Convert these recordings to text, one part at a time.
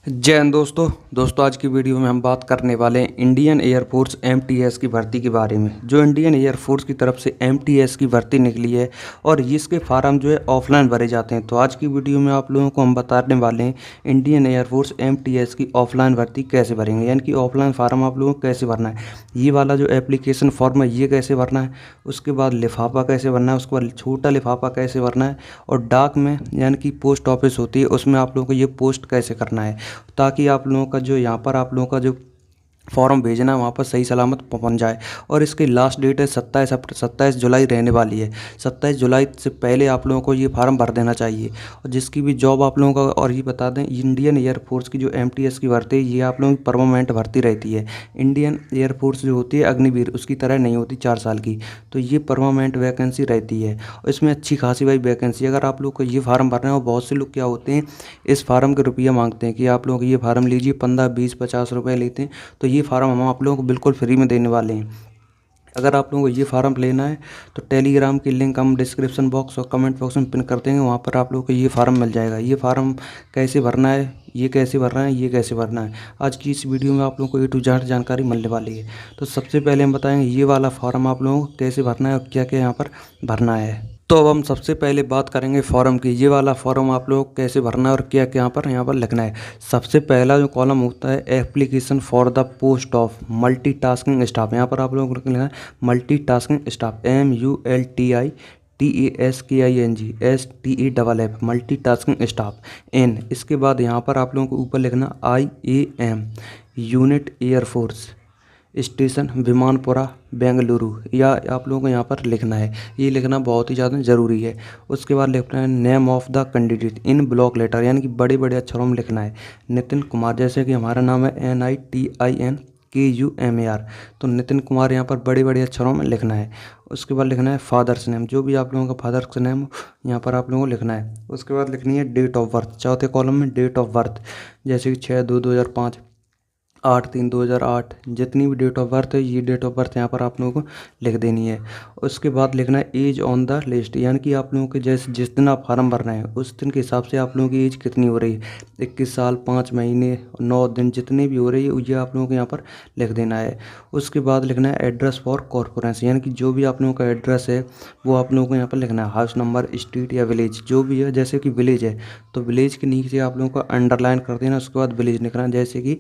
जय हिंद दोस्तों आज की वीडियो में हम बात करने वाले हैं इंडियन एयरफोर्स एमटीएस की भर्ती के बारे में। जो इंडियन एयरफोर्स की तरफ से एमटीएस की भर्ती निकली है और इसके फार्म जो है ऑफलाइन भरे जाते हैं। तो आज की वीडियो में आप लोगों को हम बताने वाले हैं इंडियन एयरफोर्स एमटीएस की ऑफलाइन भर्ती कैसे भरेंगे, यानी कि ऑफलाइन फार्म आप लोगों को कैसे भरना है। ये वाला जो एप्लीकेशन फॉर्म है ये कैसे भरना है, उसके बाद लिफाफा कैसे भरना है, उसके बाद छोटा लिफाफा कैसे भरना है, और डाक में यानी कि पोस्ट ऑफिस होती है उसमें आप लोगों को ये पोस्ट कैसे करना है, ताकि आप लोगों का जो यहाँ पर आप लोगों का जो फॉर्म भेजना है वहाँ पर सही सलामत पहुँच जाए। और इसकी लास्ट डेट है 27 जुलाई रहने वाली है। 27 जुलाई से पहले आप लोगों को ये फार्म भर देना चाहिए। और जिसकी भी जॉब आप लोगों का, और ये बता दें इंडियन एयरफोर्स की जो एमटीएस की भर्ती है ये आप लोगों की परमानेंट भर्ती रहती है। इंडियन एयरफोर्स जो होती है अग्निवीर उसकी तरह नहीं होती 4 साल की, तो ये परमानेंट वैकेंसी रहती है। और इसमें अच्छी खासी भाई वैकेंसी, अगर आप लोग को ये फार्म भरना है। और बहुत से लोग क्या होते हैं इस फार्म के रुपया मांगते हैं कि आप लोग ये फार्म लीजिए, 15 20 50 रुपये लेते हैं। तो ये फार्म हम आप लोगों को बिल्कुल फ्री में देने वाले हैं। अगर आप लोगों को ये फार्म लेना है तो टेलीग्राम की लिंक हम डिस्क्रिप्शन बॉक्स और कमेंट बॉक्स में पिन कर देंगे, वहाँ पर आप लोगों को ये फार्म मिल जाएगा। ये फार्म कैसे भरना है, ये कैसे भरना है, ये कैसे भरना है, आज की इस वीडियो में आप लोगों को A to Z जानकारी मिलने वाली है। तो सबसे पहले हम बताएंगे ये वाला फार्म आप लोगों को कैसे भरना है और क्या क्या यहाँ पर भरना है। तो अब हम सबसे पहले बात करेंगे फॉर्म की। ये वाला फॉर्म आप लोग को कैसे भरना है और क्या क्या यहाँ पर लिखना है। सबसे पहला जो कॉलम होता है application for the post of multitasking staff, यहाँ पर आप लोगों को लिखना है multitasking staff, MULTITASKING multitasking staff N। इसके बाद यहाँ पर आप लोगों को ऊपर लिखना IAM unit air force station Vimanapura Bengaluru, या आप लोगों को यहाँ पर लिखना है। ये लिखना बहुत ही ज़्यादा ज़रूरी है। उसके बाद लिखना है name of the candidate in block letter, यानी कि बड़े बड़े अक्षरों में लिखना है नितिन कुमार, जैसे कि हमारा नाम है NITINKUMAR, तो नितिन कुमार यहाँ पर बड़े बड़े अक्षरों में लिखना है। उसके बाद लिखना है फादर्स नेम, जो भी आप लोगों का फादर्स नेम यहाँ पर आप लोगों को लिखना है। उसके बाद लिखनी है डेट ऑफ बर्थ, चौथे कॉलम में डेट ऑफ बर्थ, जैसे कि 6/2/2005, 8/3/2008, जितनी भी डेट ऑफ बर्थ है ये डेट ऑफ बर्थ यहाँ पर आप लोगों को लिख देनी है। उसके बाद लिखना है एज ऑन द लिस्ट, यानी कि आप लोगों के जैसे जिस दिन आप फार्म भरना है उस दिन के हिसाब से आप लोगों की एज कितनी हो रही है, 21 साल 5 महीने 9 दिन जितने भी हो रही है ये आप लोगों को यहाँ पर लिख देना है। उसके बाद लिखना है एड्रेस फॉर कॉर्पोरेशन, यानी कि जो भी आप लोगों का एड्रेस है वो आप लोगों को यहाँ पर लिखना है। हाउस नंबर, स्ट्रीट या विलेज जो भी है, जैसे कि विलेज है तो विलेज के नीचे आप लोगों को अंडरलाइन कर देना। उसके बाद विलेज लिखना है, जैसे कि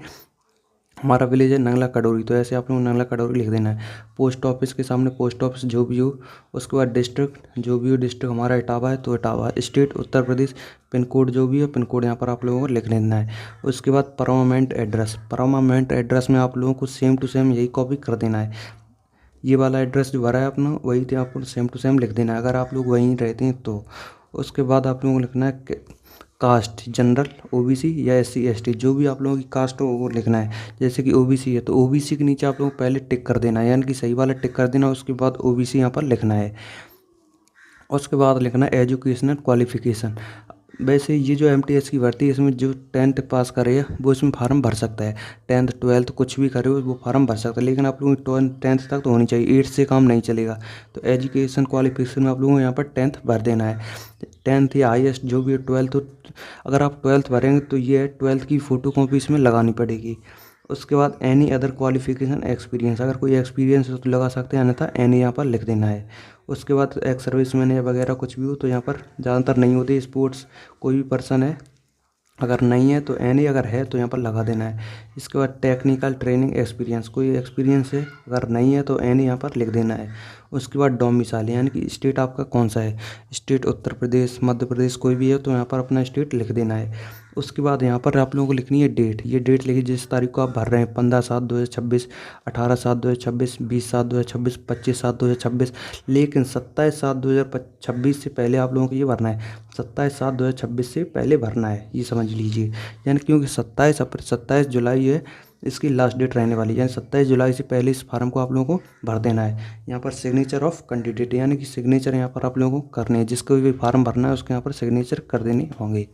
हमारा विलेज है नंगला कटोरी, तो ऐसे आप लोग नंगला कटोरी लिख देना है। पोस्ट ऑफिस के सामने पोस्ट ऑफिस जो भी हो। उसके बाद डिस्ट्रिक्ट जो भी हो, डिस्ट्रिक्ट हमारा इटावा है तो Etawah, state Uttar Pradesh, pin code जो भी है पिन कोड यहाँ पर आप लोगों को लिख लेना है। उसके बाद परमानेंट एड्रेस में आप लोगों को सेम टू सेम यही कॉपी कर देना है। ये वाला एड्रेस जो भरा है अपना वही थे आपको सेम टू सेम लिख देना है, अगर आप लोग वहीं रहते हैं तो। उसके बाद आप लोगों को लिखना है कास्ट, जनरल, ओबीसी या SC ST, जो भी आप लोगों की कास्ट हो वो लिखना है। जैसे कि ओबीसी है तो ओबीसी के नीचे आप लोगों को पहले टिक कर देना है, यानी कि सही वाला टिक कर देना। उसके बाद ओबीसी यहाँ पर लिखना है। उसके बाद लिखना है एजुकेशनल क्वालिफिकेशन। वैसे ये जो एमटीएस की भर्ती है इसमें जो 10th पास करे वो इसमें फार्म भर सकता है। 10th 12th कुछ भी करे वो फार्म भर सकता है, लेकिन आप लोगों की 10th तक तो होनी चाहिए, 8 से काम नहीं चलेगा। तो एजुकेशन क्वालिफिकेशन में आप लोगों को यहाँ पर 10th भर देना है। 10th या हाईएस्ट जो भी है 12th, अगर आप 12th भरेंगे तो ये 12th की फ़ोटो कॉपी इसमें लगानी पड़ेगी। उसके बाद एनी अदर क्वालिफिकेशन एक्सपीरियंस, अगर कोई एक्सपीरियंस हो तो लगा सकते हैं, अन्यथा एनी यहाँ पर लिख देना है। उसके बाद एक्स सर्विस मैन या वगैरह कुछ भी हो तो यहाँ पर ज़्यादातर नहीं होती। स्पोर्ट्स कोई भी पर्सन है अगर नहीं है तो एनी, अगर है तो यहाँ पर लगा देना है। इसके बाद टेक्निकल ट्रेनिंग एक्सपीरियंस, कोई एक्सपीरियंस है अगर नहीं है तो एनी यहाँ पर लिख देना है। उसके बाद डोमिसाइल, यानी कि स्टेट आपका कौन सा है, स्टेट उत्तर प्रदेश, मध्य प्रदेश कोई भी है तो यहाँ पर अपना स्टेट लिख देना है। उसके बाद यहाँ पर आप लोगों को लिखनी है डेट, ये डेट लिखिए जिस तारीख को आप भर रहे हैं, 15/7/2026, 18/7/2026, 20/7/2026, 25/7/2026, लेकिन 27/7/2026 से पहले आप लोगों को ये भरना है। 27/7/2026 से पहले भरना है, ये समझ लीजिए। यानी क्योंकि 27 जुलाई है इसकी लास्ट डेट रहने वाली है, यानी 27 जुलाई से पहले इस फार्म को आप लोगों को भर देना है। यहाँ पर सिग्नेचर ऑफ कैंडिडेट, यानी कि सिग्नेचर यहाँ पर आप लोगों को करने हैं, जिसको भी फार्म भरना है उसके यहाँ पर सिग्नेचर कर देने होंगे।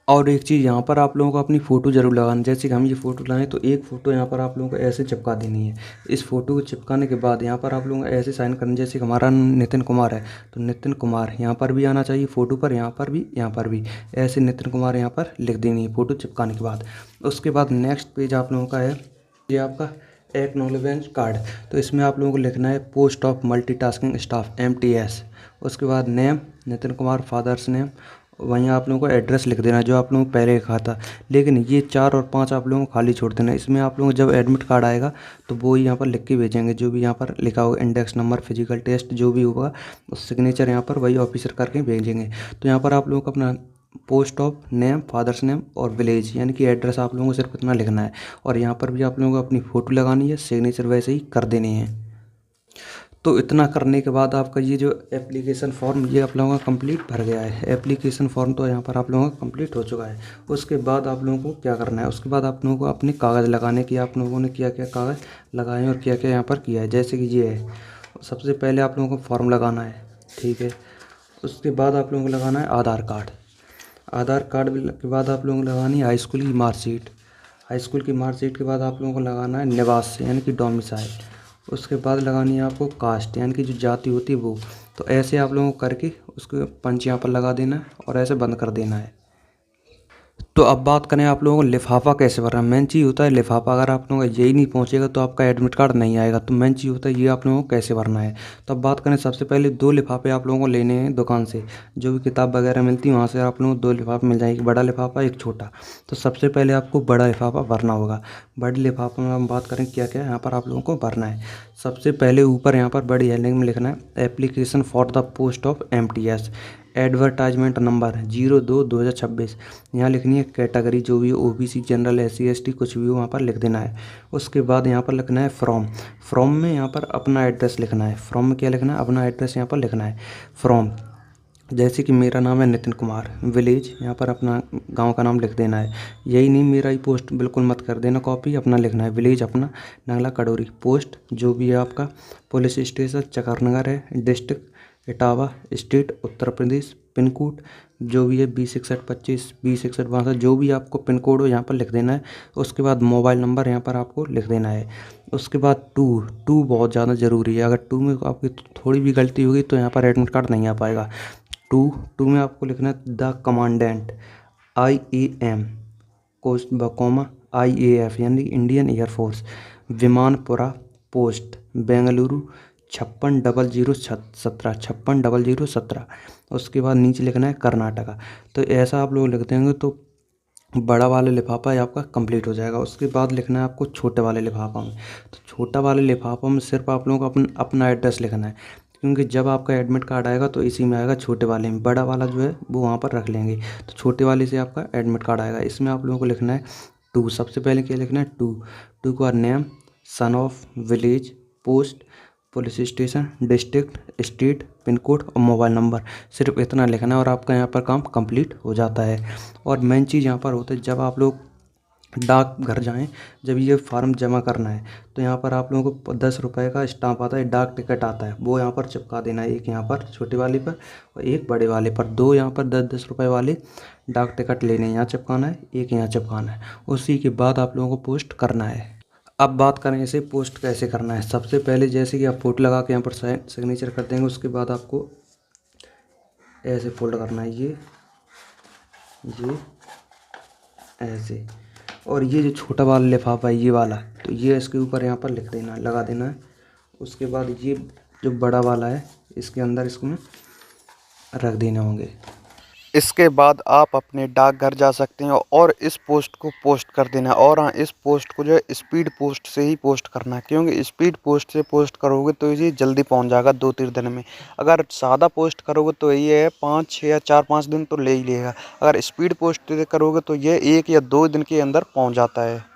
और एक चीज़ यहाँ पर आप लोगों को अपनी फ़ोटो ज़रूर लगानी, जैसे कि हम ये फ़ोटो लाएँ तो एक फ़ोटो यहाँ पर आप लोगों को ऐसे चिपका देनी है। इस फ़ोटो को चिपकाने के बाद यहाँ पर आप लोगों को ऐसे साइन करना, जैसे कि हमारा नाम नितिन कुमार है तो नितिन कुमार यहाँ पर भी आना चाहिए फ़ोटो पर, यहाँ पर भी, यहाँ पर भी ऐसे नितिन कुमार यहाँ पर लिख देनी है फ़ोटो चिपकाने के बाद। उसके बाद नेक्स्ट पेज आप लोगों का है ये आपका एक्नॉलेजमेंट कार्ड। तो इसमें आप लोगों को लिखना है post of multitasking staff MTS। उसके बाद name Nitin Kumar, father's name, वहीं आप लोगों को एड्रेस लिख देना जो आप लोगों को पहले लिखा था। लेकिन ये 4 और 5 आप लोगों को खाली छोड़ देना। इसमें आप लोगों को जब एडमिट कार्ड आएगा तो वो ही यहाँ पर लिख के भेजेंगे, जो भी यहाँ पर लिखा होगा इंडेक्स नंबर, फिजिकल टेस्ट जो भी होगा उस सिग्नेचर यहाँ पर वही ऑफिसर करके भेजेंगे। तो यहाँ पर आप लोगों को अपना post of name, father's name और विलेज यानी कि एड्रेस आप लोगों को सिर्फ इतना लिखना है। और यहाँ पर भी आप लोगों को अपनी फ़ोटो लगानी है, सिग्नेचर वैसे ही कर देनी है। तो इतना करने के बाद आपका ये जो एप्लीकेशन फॉर्म ये आप लोगों का कंप्लीट भर गया है। एप्लीकेशन फॉर्म तो यहाँ पर आप लोगों का कंप्लीट हो चुका है। उसके बाद आप लोगों को क्या करना है, उसके बाद आप लोगों को अपने कागज़ लगाने की, आप लोगों ने क्या क्या कागज़ लगाए हैं और क्या क्या यहाँ पर किया है। जैसे कि ये है, सबसे पहले आप लोगों को फॉर्म लगाना है, ठीक है। उसके बाद आप लोगों को लगाना है आधार कार्ड। आधार कार्ड के बाद आप लोगों को लगानी है हाई स्कूल की मार्कशीट। हाई स्कूल की मार्कशीट के बाद आप लोगों को लगाना है निवास यानी कि डोमिसाइल। उसके बाद लगानी है आपको कास्ट यानी कि जो जाति होती है वो। तो ऐसे आप लोगों को करके उसको पंच यहाँ पर लगा देना है और ऐसे बंद कर देना है। तो अब बात करें आप लोगों को लिफाफा कैसे भरना है। मेन चीज़ होता है लिफाफा। अगर आप लोगों का यही नहीं पहुंचेगा तो आपका एडमिट कार्ड नहीं आएगा। तो मेन चीज़ होता है ये आप लोगों को कैसे भरना है। तो अब बात करें, सबसे पहले 2 लिफाफे आप लोगों को लेने हैं दुकान से, जो भी किताब वगैरह मिलती है वहाँ से आप लोगों को 2 लिफाफे मिल जाएंगे, एक बड़ा लिफाफा एक छोटा। तो सबसे पहले आपको बड़ा लिफाफा भरना होगा। बड़े लिफाफे में हम बात करें क्या क्या यहाँ पर आप लोगों को भरना है। सबसे पहले ऊपर यहाँ पर बड़ी हेडिंग में लिखना है application for the post of MTS, advertisement number 02/2026। यहाँ लिखनी है कैटेगरी जो भी OBC, जनरल, SC ST कुछ भी हो वहाँ पर लिख देना है। उसके बाद यहाँ पर लिखना है फ्रॉम। फ्रॉम में यहाँ पर अपना एड्रेस लिखना है। फ्रॉम में क्या लिखना है, अपना एड्रेस यहाँ पर लिखना है। फ्रॉम जैसे कि मेरा नाम है नितिन कुमार, विलेज यहाँ पर अपना गांव का नाम लिख देना है। यही नहीं, मेरा ही पोस्ट बिल्कुल मत कर देना कॉपी, अपना लिखना है विलेज अपना नंगला कड़ोरी, पोस्ट जो भी है आपका, पुलिस स्टेशन चकरनगर है, district Etawah, state Uttar Pradesh, pin code जो भी है 206125 206162, जो भी आपको पिन कोड हो यहाँ पर लिख देना है। उसके बाद मोबाइल नंबर यहाँ पर आपको लिख देना है। उसके बाद टू बहुत ज़्यादा ज़रूरी है। अगर टू में आपकी थोड़ी भी गलती होगी तो यहाँ पर एडमिट कार्ड नहीं आ पाएगा। टू में आपको लिखना है द कमांडेंट IAM कोस्ट बकोमा IAF यानी Indian air force, Vimanapura post Bengaluru 560017 560017। उसके बाद नीचे लिखना है कर्नाटका। तो ऐसा आप लोग लिख देंगे तो बड़ा वाला लिफाफा है आपका कंप्लीट हो जाएगा। उसके बाद लिखना है आपको छोटे वाले लिफाफा में। तो छोटा वाले लिफाफा में सिर्फ आप लोगों को अपना एड्रेस लिखना है, क्योंकि जब आपका एडमिट कार्ड आएगा तो इसी में आएगा, छोटे वाले में। बड़ा वाला जो है वो वहाँ पर रख लेंगे। तो छोटे वाले से आपका एडमिट कार्ड आएगा। इसमें आप लोगों को लिखना है टू। सबसे पहले क्या लिखना है टू के बाद name, son of, village, post, police station, district, state, pin code और मोबाइल नंबर। सिर्फ इतना लिखना है और आपका यहाँ पर काम कंप्लीट हो जाता है। और मेन चीज़ यहाँ पर होता है, जब आप लोग डाक घर जाएँ, जब ये फार्म जमा करना है तो यहाँ पर आप लोगों को 10 रुपये का स्टाम्प आता है, डाक टिकट आता है, वो यहाँ पर चिपका देना है। एक यहाँ पर छोटे वाले पर और एक बड़े वाले पर। 2 यहाँ पर 10-10 रुपये वाले डाक टिकट लेने हैं, यहाँ चिपकाना है, एक यहाँ चिपकाना है। उसी के बाद आप लोगों को पोस्ट करना है। अब बात करें इसे पोस्ट कैसे करना है। सबसे पहले जैसे कि आप फोटो लगा के यहाँ पर सिग्नेचर कर देंगे, उसके बाद आपको ऐसे फोल्ड करना है, ये ऐसे। और ये जो छोटा वाला लिफाफा है ये वाला, तो ये इसके ऊपर यहाँ पर लिख देना है, लगा देना है। उसके बाद ये जो बड़ा वाला है इसके अंदर इसको रख देने होंगे। इसके बाद आप अपने डाकघर जा सकते हैं और इस पोस्ट को पोस्ट कर देना है। और हाँ, इस पोस्ट को जो है स्पीड पोस्ट से ही पोस्ट करना है, क्योंकि स्पीड पोस्ट से पोस्ट करोगे तो ये जल्दी पहुंच जाएगा 2-3 दिन में। अगर सादा पोस्ट करोगे तो ये है 5-6 या 4-5 दिन तो ले ही लेगा। अगर स्पीड पोस्ट से करोगे तो ये 1 या 2 दिन के अंदर पहुंच जाता है।